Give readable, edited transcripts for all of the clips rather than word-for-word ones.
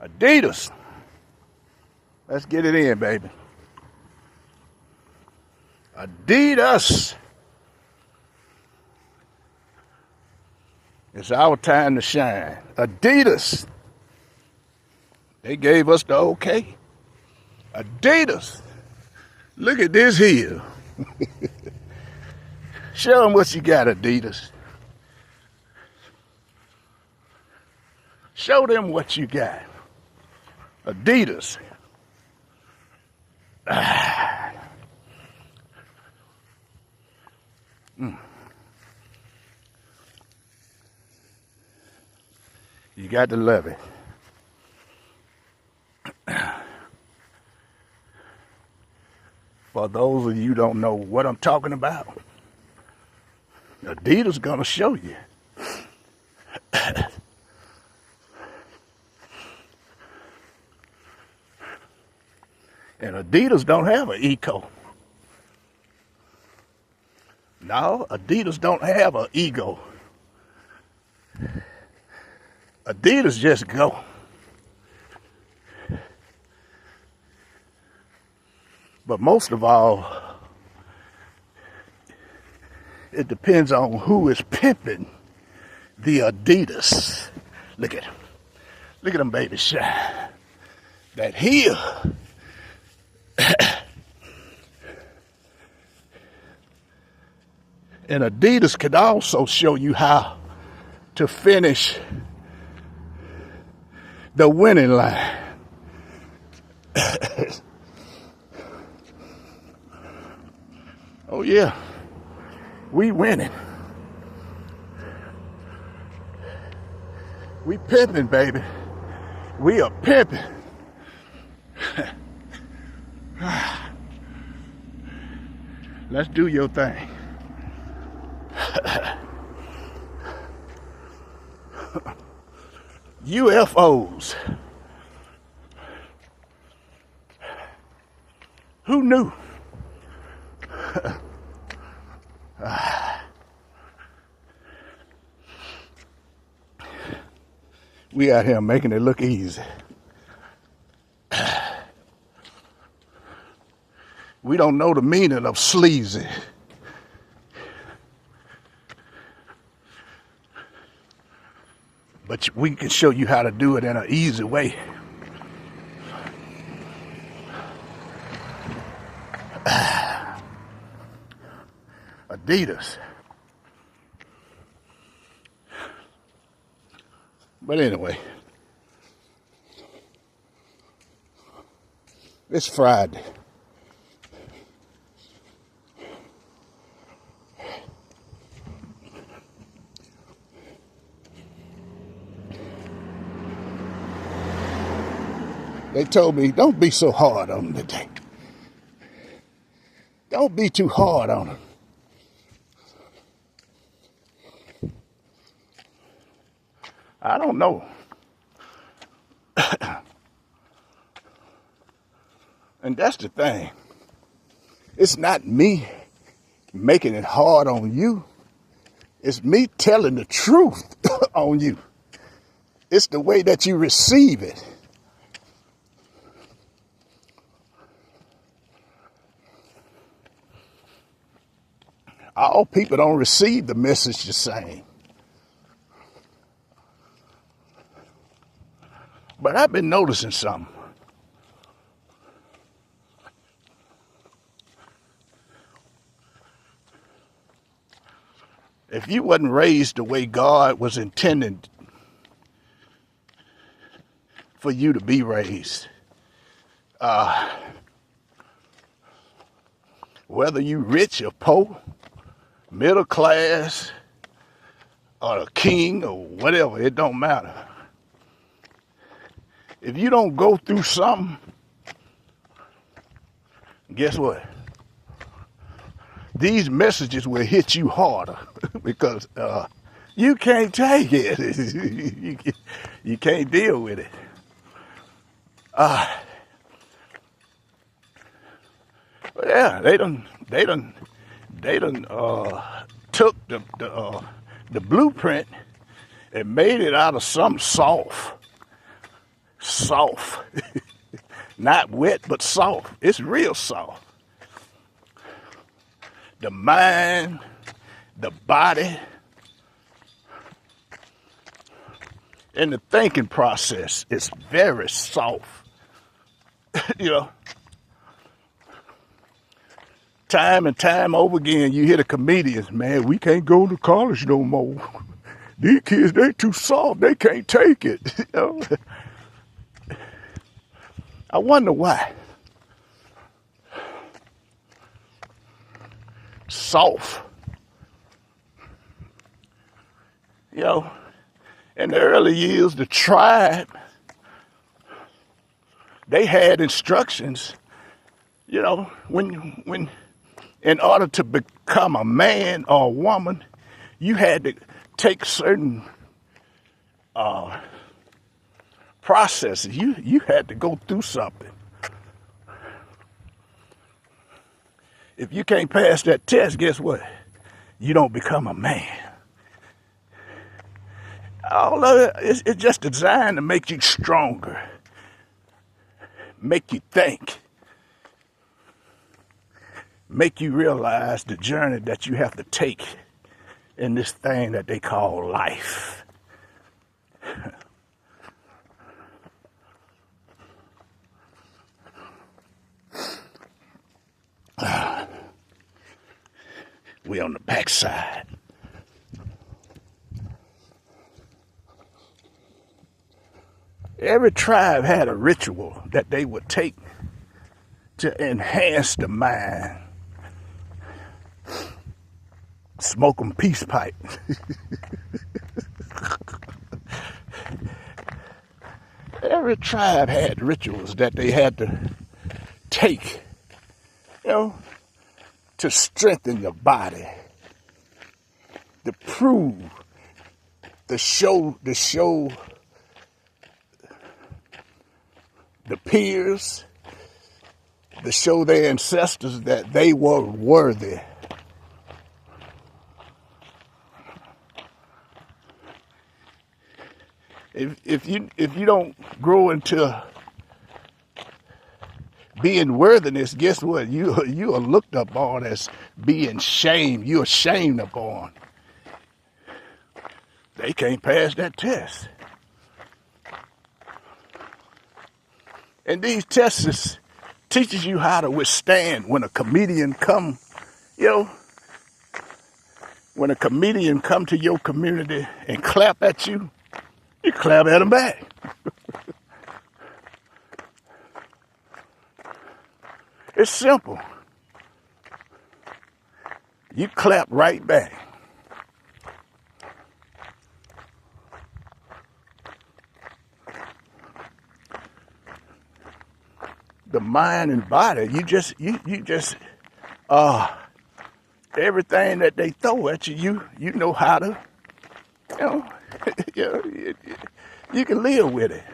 Adidas. Let's get it in, baby. Adidas. It's our time to shine. Adidas. They gave us the okay. Adidas. Look at this here. Show them what you got, Adidas. Show them what you got. Adidas. You got to love it. For those of you who don't know what I'm talking about, Adidas gonna show you. And Adidas don't have an eco. No, Adidas don't have an ego. Adidas just go. But most of all, it depends on who is pimping the Adidas. Look at him. Look at them babies shine. That heel. And Adidas could also show you how to finish the winning line. Oh yeah, we winning. We pimping, baby. We are pimping. Let's do your thing. UFOs. Who knew? We out here making it look easy. We don't know the meaning of sleazy. But we can show you how to do it in an easy way. Adidas. But anyway, it's Friday. They told me, don't be so hard on them today. Don't be too hard on them. I don't know. And that's the thing. It's not me making it hard on you. It's me telling the truth on you. It's the way that you receive it. All people don't receive the message the same. But I've been noticing something. If you wasn't raised the way God was intended for you to be raised, whether you rich or poor, middle class, or a king or whatever, it don't matter. If you don't go through something, guess what? These messages will hit you harder because you can't take it. You can't deal with it. But yeah, they done took the blueprint and made it out of something soft. soft. Not wet, but soft. It's real soft. The mind, the body, and the thinking process is very soft. You know, time and time over again, you hear the comedians, man, we can't go to college no more. These kids, they too soft. They can't take it. You know? I wonder why. Soft. You know, in the early years, the tribe, they had instructions, you know, when in order to become a man or a woman, you had to take certain processes. You had to go through something. If you can't pass that test, guess what? You don't become a man. All of it, it's just designed to make you stronger, make you think, make you realize the journey that you have to take in this thing that they call life. We on the backside. Every tribe had a ritual that they would take to enhance the mind. Smoke 'em peace pipe. Every tribe had rituals that they had to take, you know, to strengthen your body, to prove, to show the peers, to show their ancestors that they were worthy. If you don't grow into being worthiness, guess what? You are looked upon as being shamed. You're shamed upon. They can't pass that test. And these tests teaches you how to withstand when a comedian come, you know, when a comedian come to your community and clap at you, you clap at them back. It's simple. You clap right back. The mind and body, you just everything that they throw at you, you know how to, you know, you can live with it.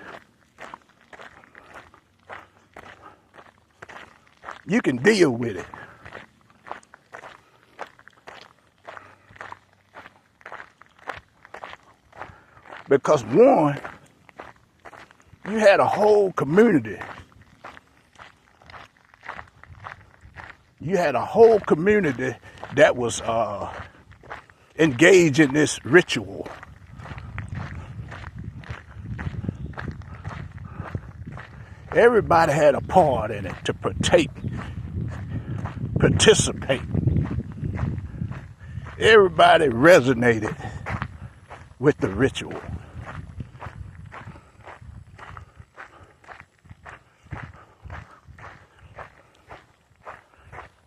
You can deal with it. Because one, you had a whole community. You had a whole community that was engaged in this ritual. Everybody had a part in it to participate. Everybody resonated with the ritual.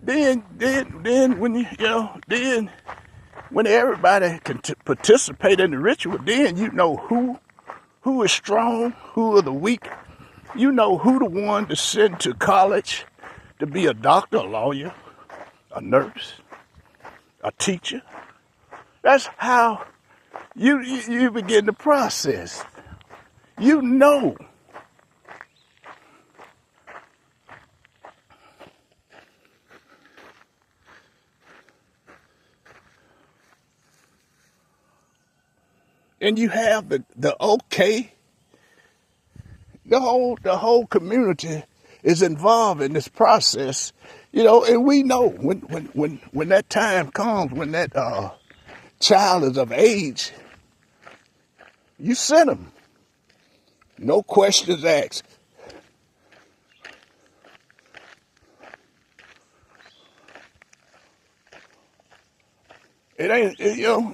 Then when everybody can participate in the ritual, then you know who is strong, who are the weak. You know who the one to send to college to be a doctor, a lawyer, a nurse, a teacher. That's how you begin the process. You know. And you have the okay, The whole community is involved in this process, and we know when that time comes, when that child is of age, you send them, no questions asked. It ain't,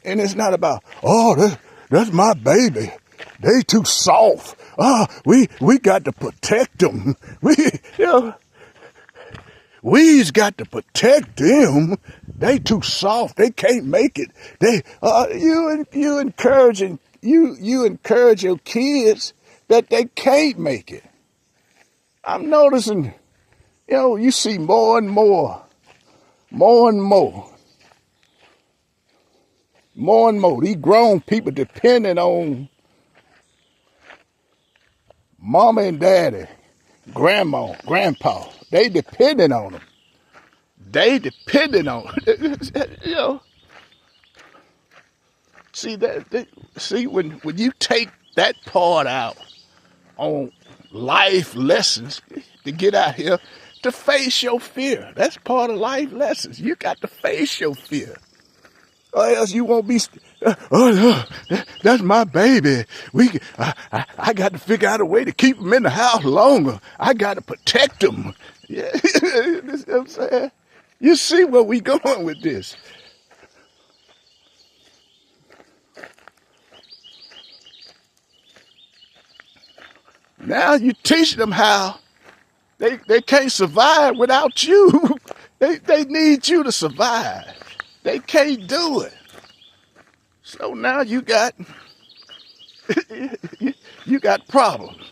and it's not about, oh, that's my baby. They too soft. We got to protect them. We's got to protect them. They too soft. They can't make it. You encourage your kids that they can't make it. I'm noticing, you see more and more these grown people depending on mama and daddy, grandma, grandpa. They depending on them. See when you take that part out on life lessons to get out here to face your fear. That's part of life lessons. You got to face your fear. Or else you won't be. Oh no, that's my baby. I got to figure out a way to keep him in the house longer. I got to protect him. Yeah, you know what I'm saying. You see where we going with this? Now you teach them how they can't survive without you. They need you to survive. They can't do it. So now you got you got problems.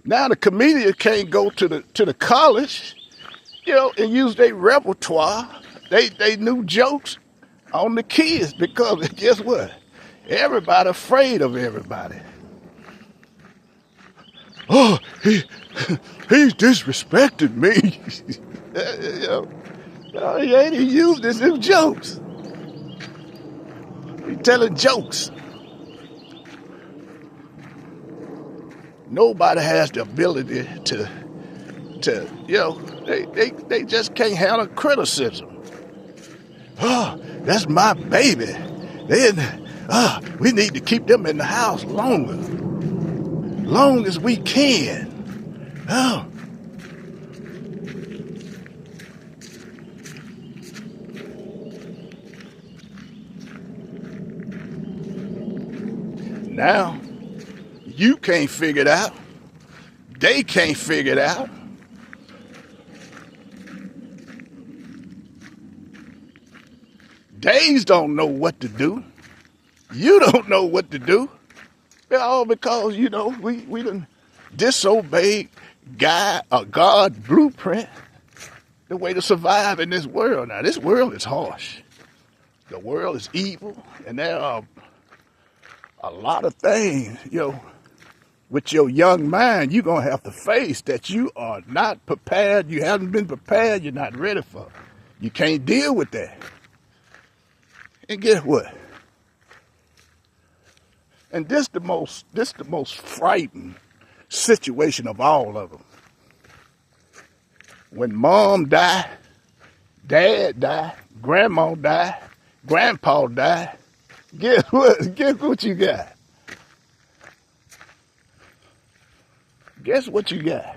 Now the comedian can't go to the college, and use their repertoire, they new jokes on the kids, because guess what? Everybody afraid of everybody. Oh, he's disrespecting me. He ain't. He used his new jokes. He telling jokes. Nobody has the ability to they just can't handle criticism. Oh, that's my baby. We need to keep them in the house long as we can. Oh. Now, you can't figure it out. They can't figure it out. Days don't know what to do. You don't know what to do. All because, we done disobeyed God's blueprint, the way to survive in this world. Now, this world is harsh. The world is evil, and there are a lot of things, with your young mind, you're going to have to face that you are not prepared. You haven't been prepared. You're not ready for. You can't deal with that. And guess what? And this the most frightening situation of all of them. When mom died, dad died, grandma died, grandpa died, guess what? Guess what you got? Guess what you got?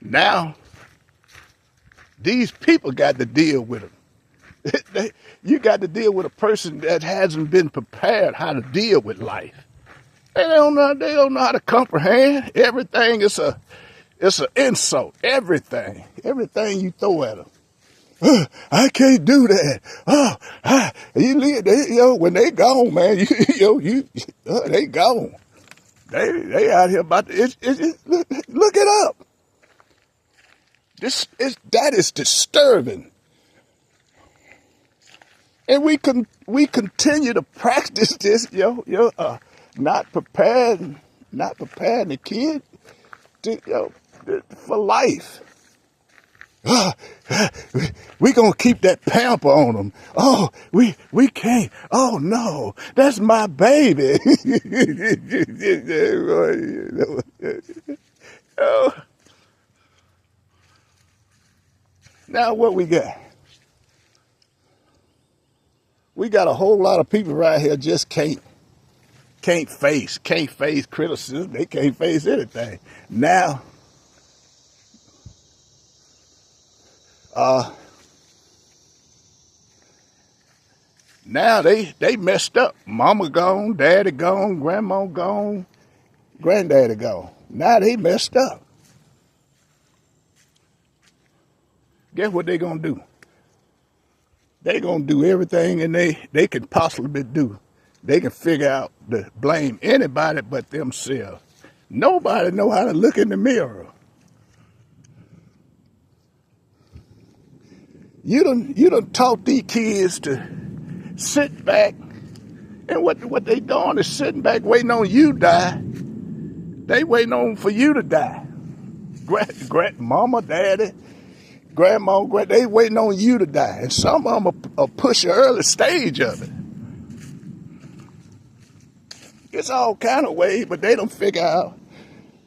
Now, these people got to deal with them. You got to deal with a person that hasn't been prepared how to deal with life. They don't know how to comprehend. Everything is it's an insult. Everything you throw at them. I can't do that. When they gone, man, they gone. They out here about to, look it up. That is disturbing. And we continue to practice this, not preparing the kid for life. We gonna keep that pamper on them. Oh, we can't. Oh no, that's my baby. Oh, now what we got? We got a whole lot of people right here just can't face criticism. They can't face anything. Now they messed up. Mama gone, daddy gone, grandma gone, granddaddy gone. Now they messed up. Guess what they gonna do? They gonna do everything and they can possibly do. They can figure out to blame anybody but themselves. Nobody know how to look in the mirror. You done taught these kids to sit back, and what they doing is sitting back waiting on you to die. They waiting on for you to die. Mama, daddy, grandma, they waiting on you to die. And some of them will push the early stage of it. It's all kind of ways, but they don't figure out.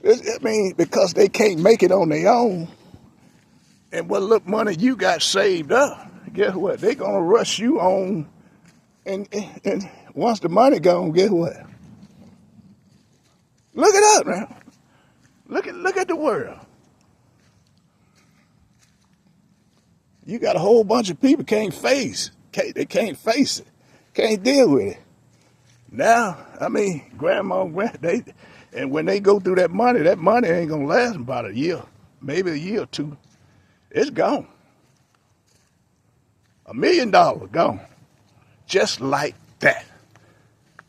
Because they can't make it on their own. And what little money you got saved up, guess what? They gonna rush you on, and once the money gone, guess what? Look it up now. Look at the world. You got a whole bunch of people they can't face it, can't deal with it. Now, grandma, and when they go through that money ain't gonna last about a year, maybe a year or two. It's gone. $1 million gone. Just like that.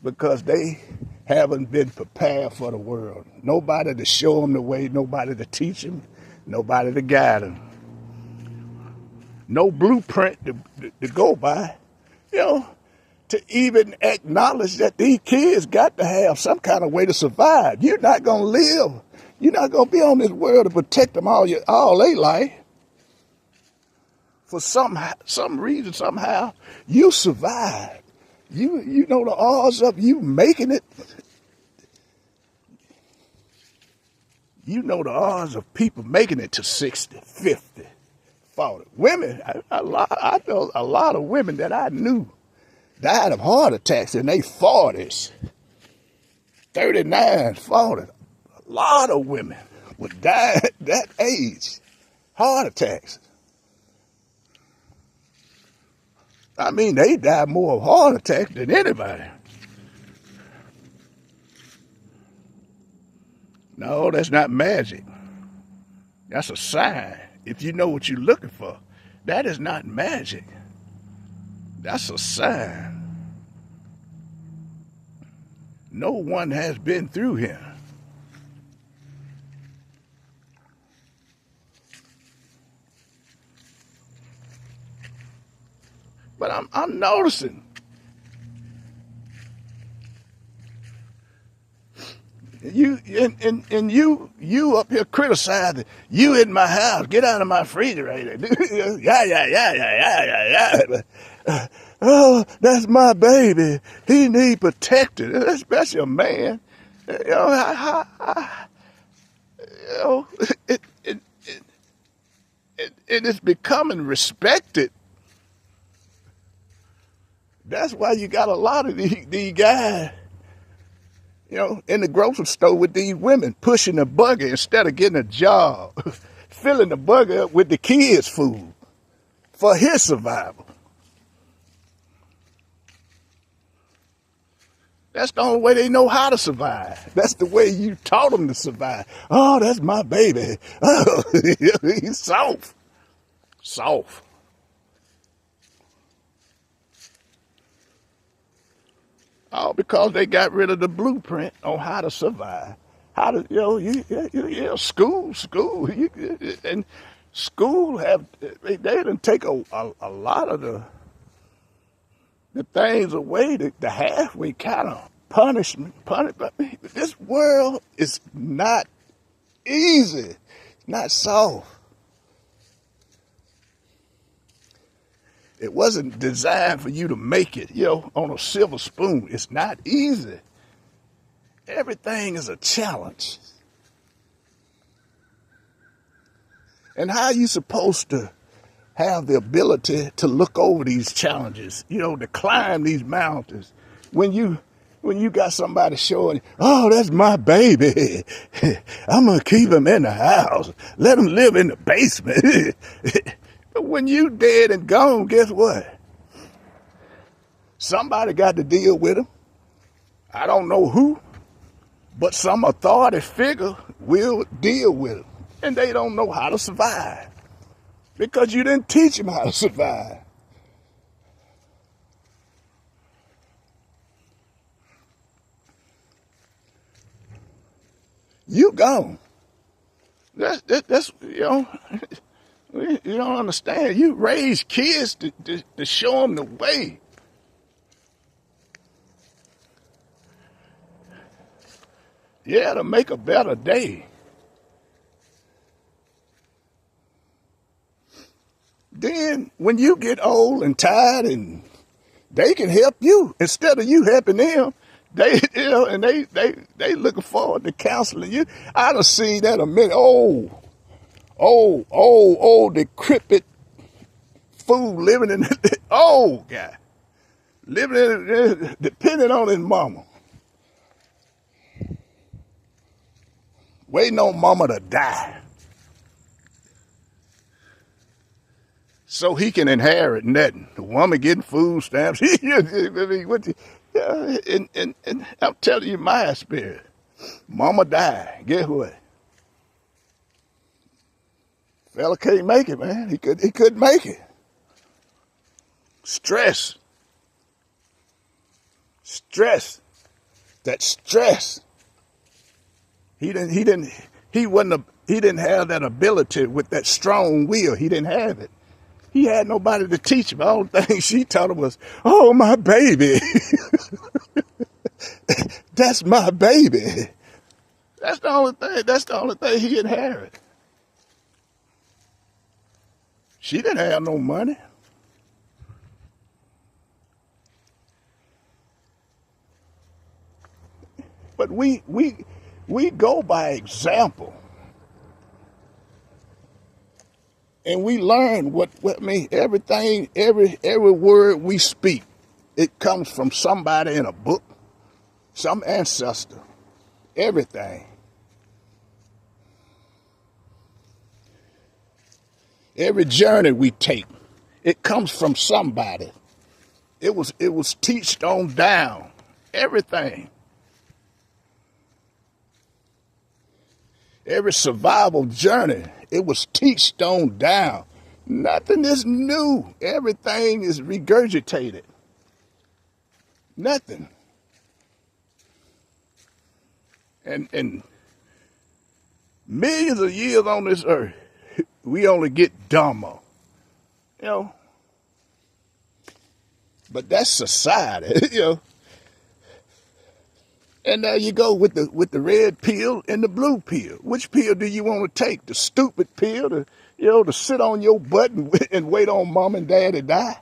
Because they haven't been prepared for the world. Nobody to show them the way, nobody to teach them, nobody to guide them. No blueprint to go by. To even acknowledge that these kids got to have some kind of way to survive. You're not going to live. You're not going to be on this world to protect them all their life. For some reason, somehow, you survive. You know the odds of you making it. You know the odds of people making it to 60, 50, 40. Women, I know a lot of women that I knew died of heart attacks in their 40s, 39, 40. A lot of women would die at that age, heart attacks. They die more of heart attacks than anybody. No, that's not magic. That's a sign. If you know what you're looking for, that is not magic. That's a sign. No one has been through here. But I'm noticing. You up here criticizing. You in my house. Get out of my refrigerator. Yeah. Oh, that's my baby. He need protected, especially a man. It's becoming respected. That's why you got a lot of these guys, in the grocery store with these women pushing the buggy instead of getting a job, filling the buggy up with the kids' food for his survival. That's the only way they know how to survive. That's the way you taught them to survive. Oh, that's my baby. Oh, he's soft. All because they got rid of the blueprint on how to survive. How to, school. And school they didn't take a lot of the things away, the halfway kind of punishment. This world is not easy. It's not soft. It wasn't designed for you to make it, on a silver spoon. It's not easy. Everything is a challenge. And how are you supposed to have the ability to look over these challenges, to climb these mountains when you got somebody showing, oh, that's my baby. I'm going to keep him in the house. Let him live in the basement. But when you dead and gone, guess what? Somebody got to deal with him. I don't know who, but some authority figure will deal with him. And they don't know how to survive because you didn't teach them how to survive. You gone. That's you don't understand. You raise kids to show them the way. Yeah, to make a better day. Then when you get old and tired and they can help you instead of you helping them, they looking forward to counseling you. I done seen that a minute. Old, decrepit fool living in old guy living in, depending on his mama, waiting on mama to die so he can inherit nothing. The woman getting food stamps. And I'm telling you my experience. Mama died. Guess what? Fella can't make it, man. He couldn't make it. Stress. That stress. He didn't have that ability with that strong will. He didn't have it. He had nobody to teach him. All the things she taught him was, oh, my baby. That's my baby. That's the only thing he inherited. She didn't have no money. But we go by example. And we learn everything, every word we speak, it comes from somebody in a book, some ancestor, everything. Every journey we take, it comes from somebody. It was teached on down, everything. Every survival journey, it was teached on down. Nothing is new. Everything is regurgitated. Nothing. And millions of years on this earth, we only get dumber. But that's society, And there you go with the red pill and the blue pill. Which pill do you want to take? The stupid pill, to sit on your butt and wait on mom and dad to die?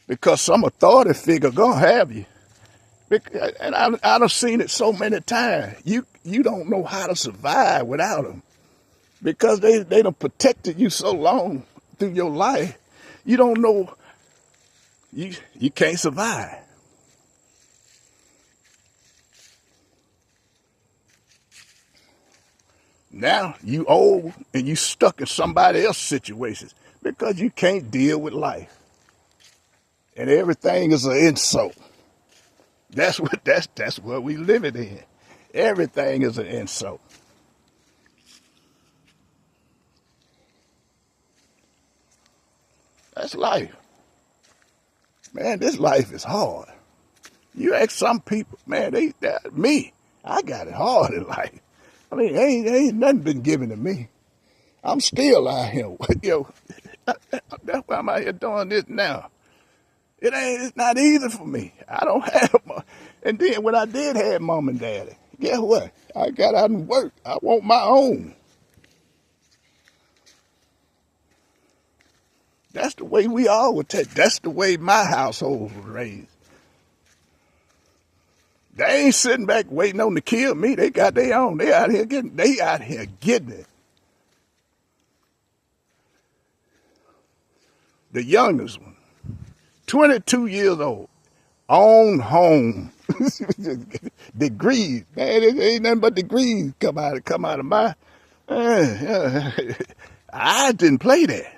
Because some authority figure gonna have you. And I've seen it so many times. You don't know how to survive without them. Because they done protected you so long through your life. You don't know, you can't survive. Now you old and you stuck in somebody else's situations because you can't deal with life. And everything is an insult. That's what we live it in. Everything is an insult. That's life. Man, this life is hard. You ask some people, man, I got it hard in life. I mean, ain't nothing been given to me. I'm still out here. That's why I'm out here doing this now. It's not easy for me. I don't have and then when I did have mom and daddy, guess what? I got out and worked. I want my own. That's the way we all would take. That's the way my household was raised. They ain't sitting back waiting on to kill me. They got their own. They out here getting it. The youngest one, 22 years old, own home. Degrees, man. It ain't nothing but degrees come out of my. I didn't play that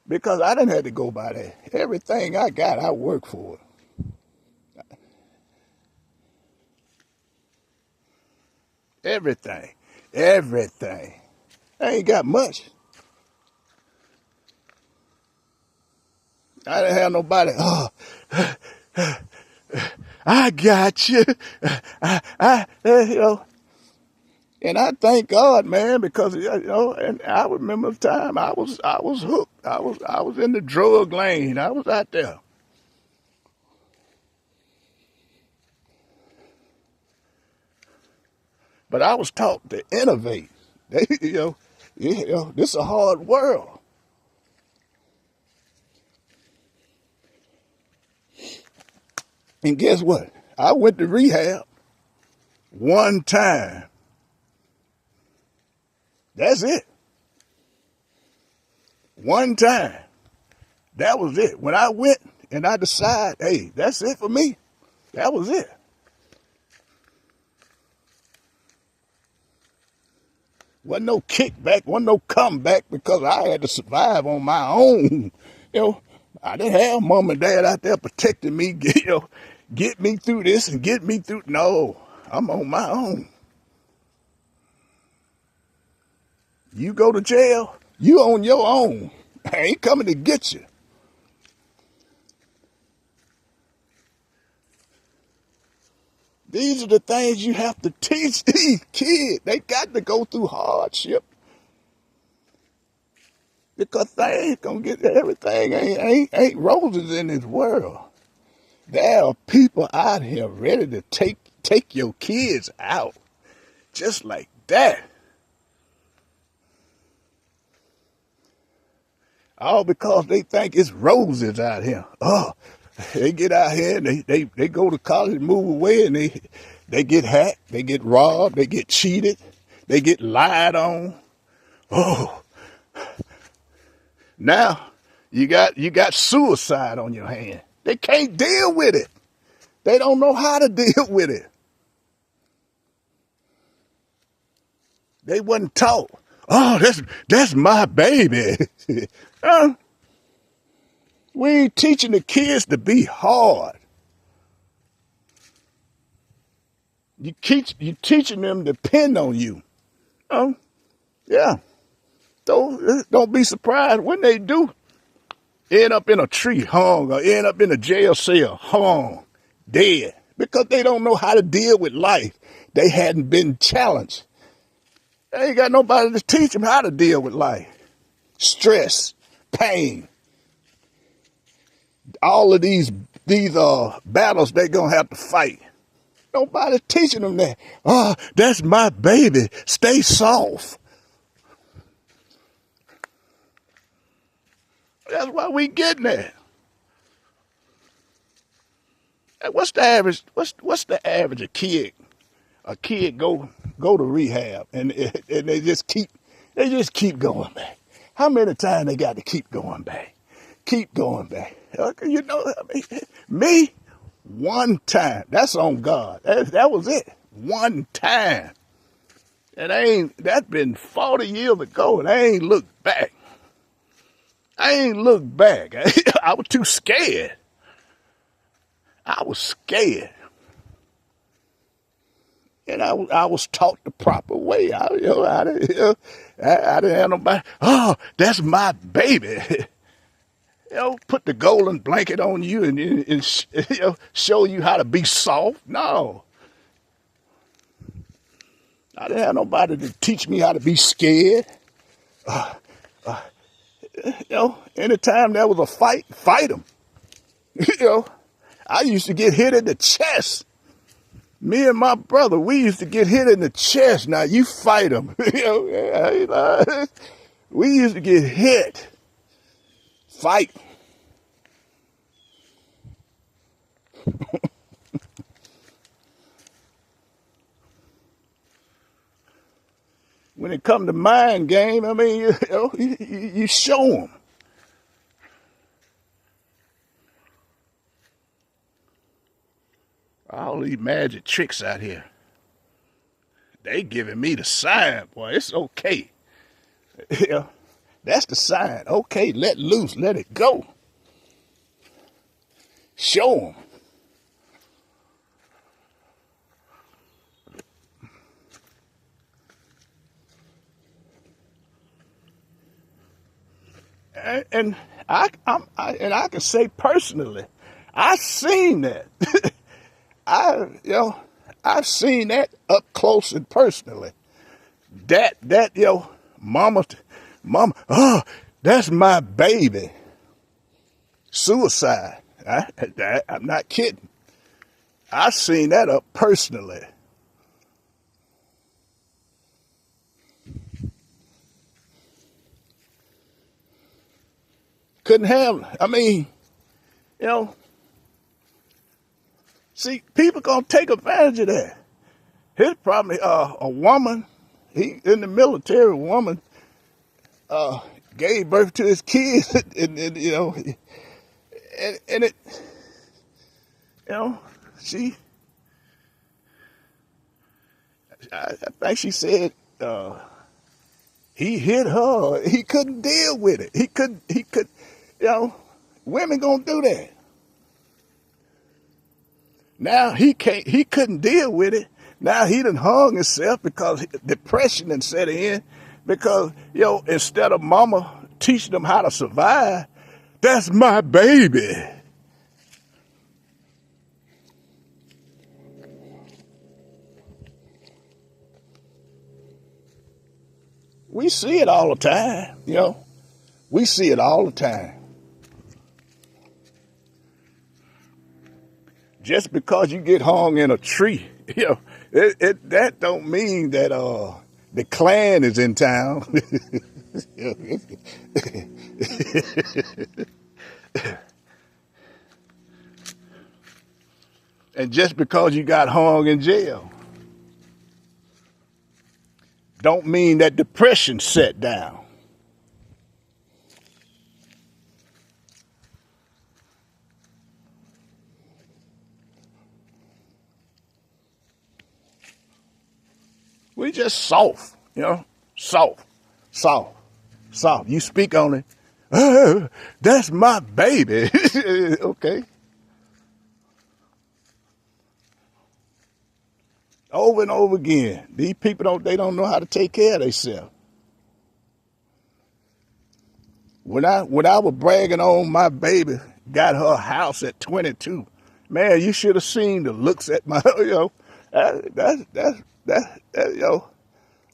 because I didn't have to go by that. Everything I got, I worked for it. Everything. I ain't got much. I didn't have nobody. Oh, I got you. You know. And I thank God, man, because and I remember the time I was hooked. I was in the drug lane. I was out there. But I was taught to innovate. This is a hard world. And guess what? I went to rehab one time. That's it. One time. That was it. When I went and I decided, hey, that's it for me. That was it. Wasn't no kickback, wasn't no comeback because I had to survive on my own. I didn't have mom and dad out there protecting me, get me through this and get me through. No, I'm on my own. You go to jail, you on your own. I ain't coming to get you. These are the things you have to teach these kids. They got to go through hardship. Because they ain't gonna get everything. Ain't roses in this world. There are people out here ready to take your kids out. Just like that. All because they think it's roses out here. Oh, they get out here and they go to college, move away, and they get hacked, they get robbed, they get cheated, they get lied on. Oh, now you got suicide on your hand. They can't deal with it. They don't know how to deal with it. They wasn't taught. Oh, that's my baby. We ain't teaching the kids to be hard. You teaching them to depend on you. Yeah. Don't be surprised when they do end up in a tree hung or end up in a jail cell hung, dead, because they don't know how to deal with life. They hadn't been challenged. They ain't got nobody to teach them how to deal with life. Stress, pain, all of these battles they're going to have to fight. Nobody teaching them that. Oh, that's my baby. Stay soft. That's why we getting that. What's the average? What's the average? A kid go to rehab and they just keep going back. How many times they got to keep going back? Keep going back. Me, one time. That's on God. That was it. One time. And that's been 40 years ago, and I ain't looked back. I was too scared. I was scared. And I was taught the proper way. I didn't have nobody. Oh, that's my baby. Put the golden blanket on you and show you how to be soft. No. I didn't have nobody to teach me how to be scared. Anytime there was a fight them. I used to get hit in the chest. Me and my brother, we used to get hit in the chest. Now you fight them. We used to get hit. fight. When it come to mind game, I mean, you show them. All these magic tricks out here. They giving me the sign, boy. It's okay. Yeah, that's the sign. Okay, let loose, let it go. Show them. And I can say personally, I seen that. I've seen that up close and personally. That mama, oh, that's my baby. Suicide. I'm not kidding. I seen that up personally. Couldn't have. I mean, see, people gonna take advantage of that. His probably a woman. He in the military. A woman gave birth to his kids, and it, she. I think she said he hit her. He couldn't deal with it. He could. Women gonna do that. Now he can't. He couldn't deal with it. Now he done hung himself because depression done set in. Because instead of mama teaching them how to survive, that's my baby. We see it all the time. We see it all the time. Just because you get hung in a tree, that don't mean that the Klan is in town. And just because you got hung in jail, don't mean that depression set down. We just soft, soft. You speak on it. That's my baby. Okay. Over and over again. These people don't know how to take care of themselves. When I was bragging on my baby, got her house at 22, man, you should have seen the looks at my, that's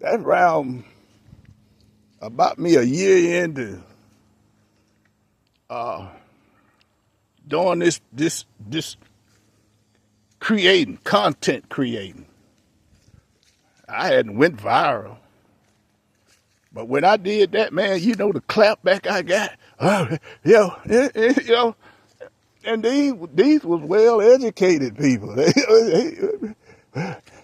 around about me a year into doing this content creating. I hadn't went viral. But when I did that, man, the clap back I got, and these was well-educated people.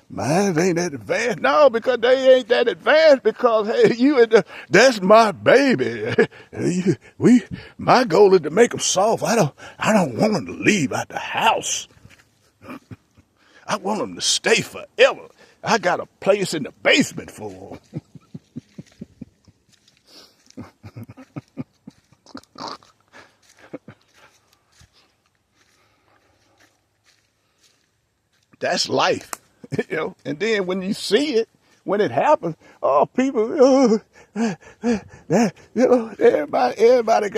Mine ain't that advanced. No, because they ain't that advanced because, hey, that's my baby. My goal is to make them soft. I don't want them to leave out the house. I want them to stay forever. I got a place in the basement for them. That's life, And then when you see it, when it happens, people, everybody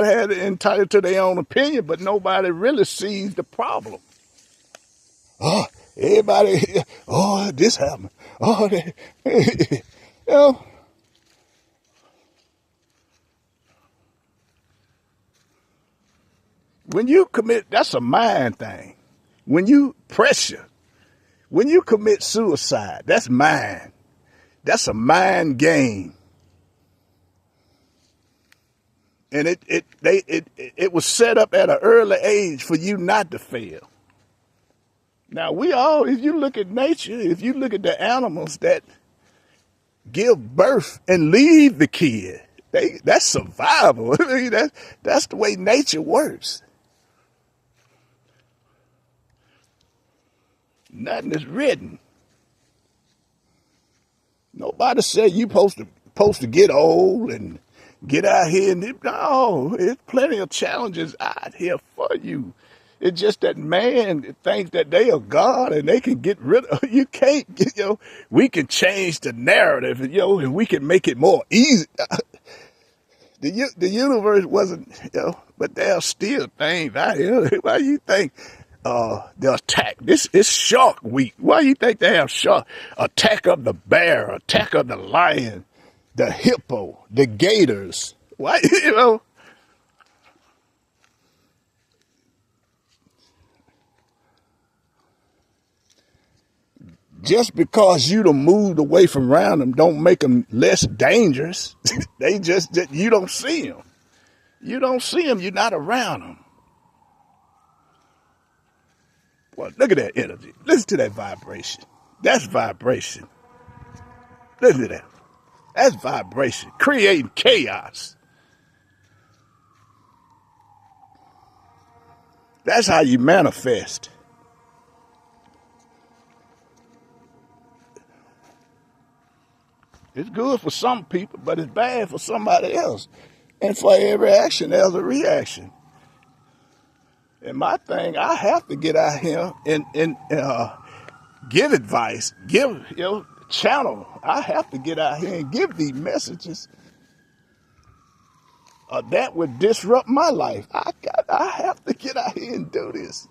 had entitled to their own opinion, but nobody really sees the problem. Everybody, this happened. When you commit, that's a mind thing. When you commit suicide, that's mind. That's a mind game. And it was set up at an early age for you not to fail. Now we all, if you look at nature, if you look at the animals that give birth and leave the kid, that's survival. I mean, that's the way nature works. Nothing is written. Nobody said you supposed to get old and get out here. No, there's plenty of challenges out here for you. It's just that man thinks that they are God and they can get rid of you. Can't, we can change the narrative, and we can make it more easy. The universe wasn't, but there are still things out here. Why do you think the attack? This is Shark Week. Why do you think they have shark? Attack of the bear, attack of the lion, the hippo, the gators. Why, just because you done moved away from around them don't make them less dangerous. They just, you don't see them. You don't see them, you're not around them. Well, look at that energy. Listen to that vibration. That's vibration. Listen to that. That's vibration. Creating chaos. That's how you manifest. It's good for some people, but it's bad for somebody else. And for every action, there's a reaction. And my thing, I have to get out here and give advice, give, channel. I have to get out here and give these messages that would disrupt my life. I have to get out here and do this.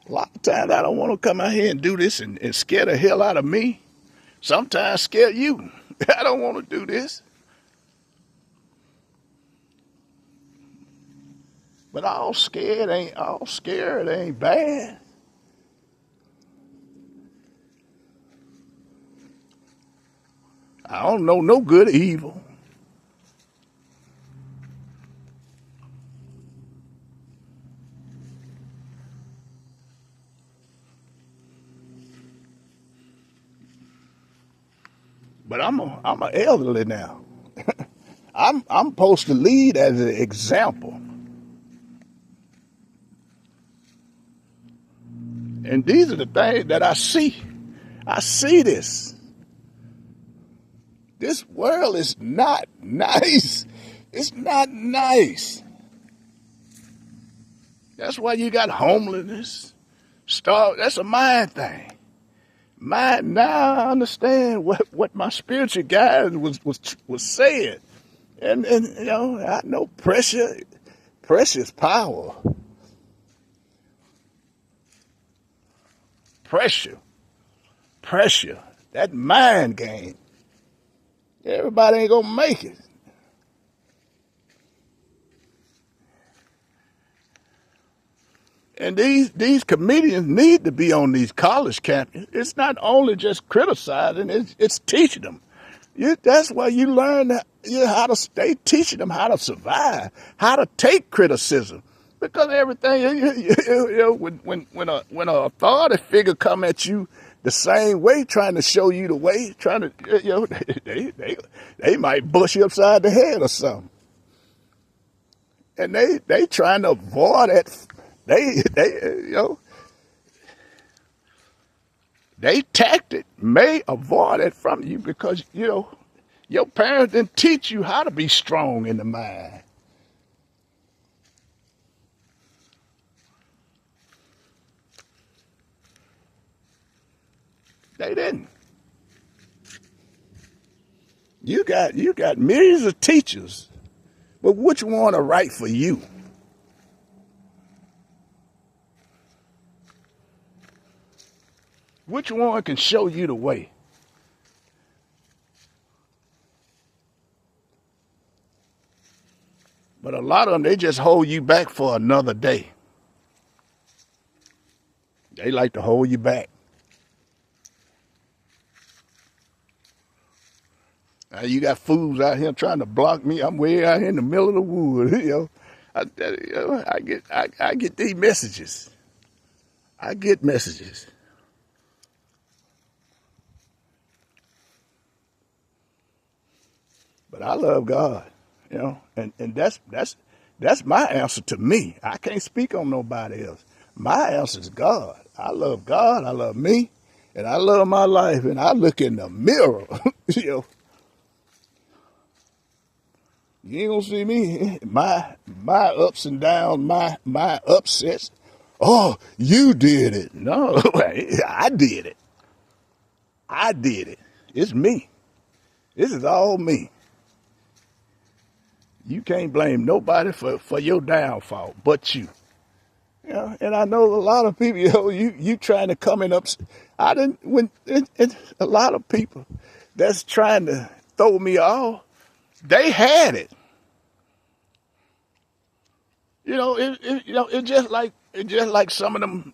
A lot of times I don't want to come out here and do this and scare the hell out of me. Sometimes scare you. I don't want to do this. But all scared ain't bad. I don't know no good or evil. But I'm a elderly now. I'm supposed to lead as an example. And these are the things that I see. I see this. This world is not nice. It's not nice. That's why you got homelessness, starve. That's a mind thing. Mind. Now I understand what my spiritual guide was saying, and I know pressure is power. Pressure. That mind game. Everybody ain't gonna make it. And these comedians need to be on these college campuses. It's not only just criticizing; it's teaching them. That's why you learn how to stay, teaching them how to survive, how to take criticism. Because everything, when an authority figure come at you the same way, trying to show you the way, trying to, they might bust you upside the head or something. And they trying to avoid that. They tactic may avoid it from you because, your parents didn't teach you how to be strong in the mind. They didn't. You got millions of teachers, but which one are right for you? Which one can show you the way? But a lot of them, they just hold you back for another day. They like to hold you back. You got fools out here trying to block me. I'm way out here in the middle of the woods. I get these messages. I get messages. But I love God, and that's my answer to me. I can't speak on nobody else. My answer is God. I love God. I love me, and I love my life. And I look in the mirror. You ain't gonna see me. My ups and downs, my upsets. Oh, you did it. No, I did it. I did it. It's me. This is all me. You can't blame nobody for your downfall but you. And I know a lot of people, you trying to come in up. I didn't, a lot of people that's trying to throw me off, they had it. It's just like some of them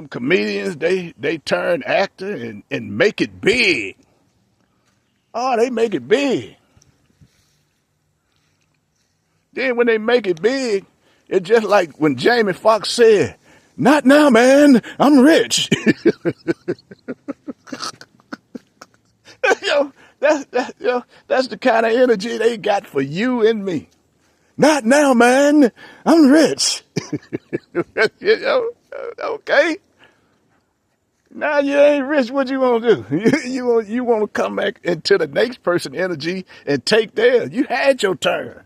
comedians, they turn actor and make it big. Oh, they make it big. Then when they make it big, it's just like when Jamie Foxx said, "Not now, man. I'm rich." That's the kind of energy they got for you and me. Not now, man. I'm rich. Okay. Now you ain't rich. What you want to do? You want to come back into the next person energy and take theirs. You had your turn.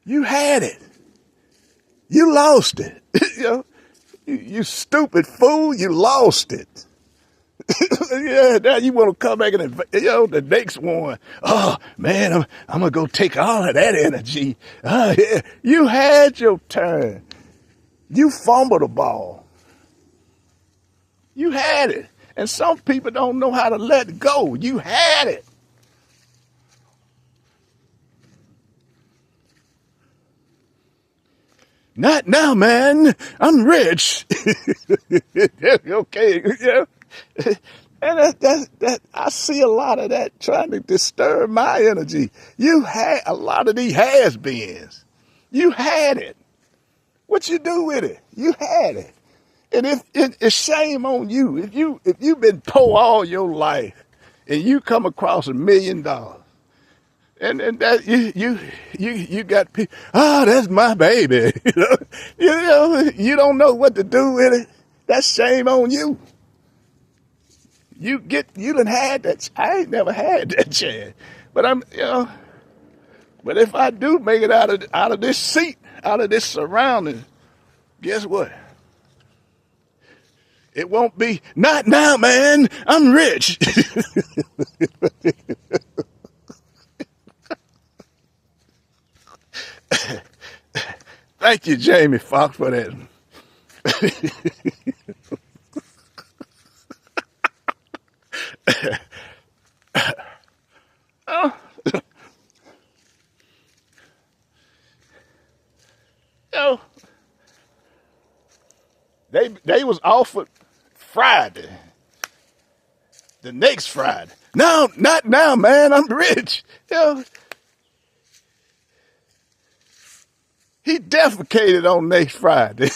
You had it. You lost it. You stupid fool. You lost it. Yeah, now you want to come back and the next one. Oh man, I'm gonna go take all of that energy. Yeah. You had your turn. You fumbled the ball. You had it, and some people don't know how to let go. You had it. Not now, man. I'm rich. Okay, yeah. And that I see a lot of that trying to disturb my energy. You had a lot of these has-beens. You had it. What you do with it? You had it. And if it's shame on you, if you've been poor all your life and you come across $1 million. And that you got people. Oh, that's my baby. You don't know what to do with it. That's shame on you. You done had that. I ain't never had that chance. But But if I do make it out of this seat, out of this surrounding, guess what? It won't be. Not now, man. I'm rich. Thank you, Jamie Foxx, for that. Oh, they was offered Friday, the next Friday. No, not now, man. I'm rich. He defecated on next Friday.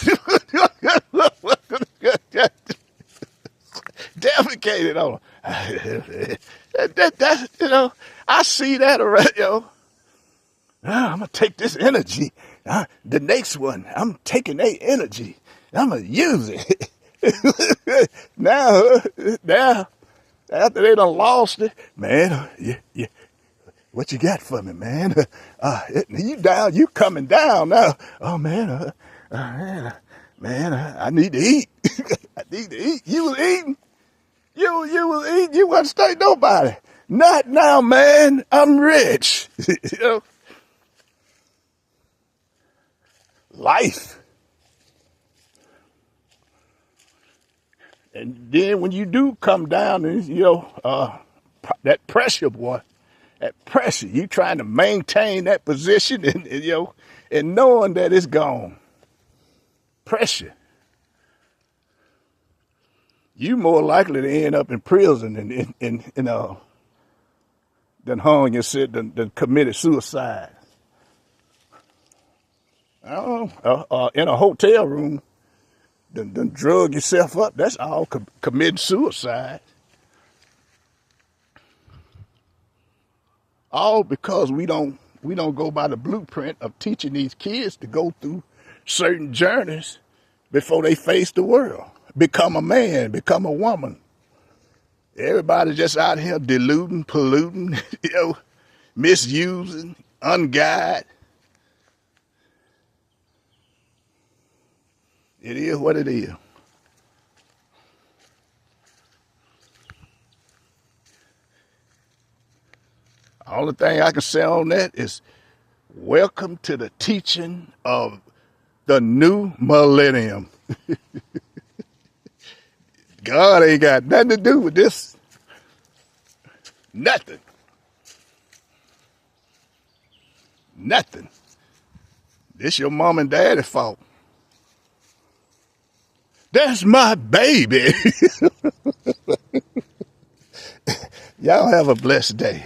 Defecated on him. I see that already, I'm going to take this energy. The next one, I'm taking their energy. I'm going to use it. now, after they done lost it, man, what you got for me, man? You down, you coming down now. Oh, man, I need to eat. I need to eat. You was eating. You was eating. You wasn't stay nobody. Not now, man. I'm rich. Life. And then when you do come down and, that pressure, boy, that pressure, you trying to maintain that position and knowing that it's gone. Pressure. you more likely to end up in prison than hung yourself, than committed suicide. I don't know, in a hotel room, than drug yourself up. That's all committing suicide. All because we don't go by the blueprint of teaching these kids to go through certain journeys before they face the world, become a man, become a woman. Everybody just out here deluding, polluting, misusing, unguided. It is what it is. Only thing I can say on that is welcome to the teaching of the new millennium. God ain't got nothing to do with this. Nothing. Nothing. This your mom and daddy's fault. That's my baby. Y'all have a blessed day.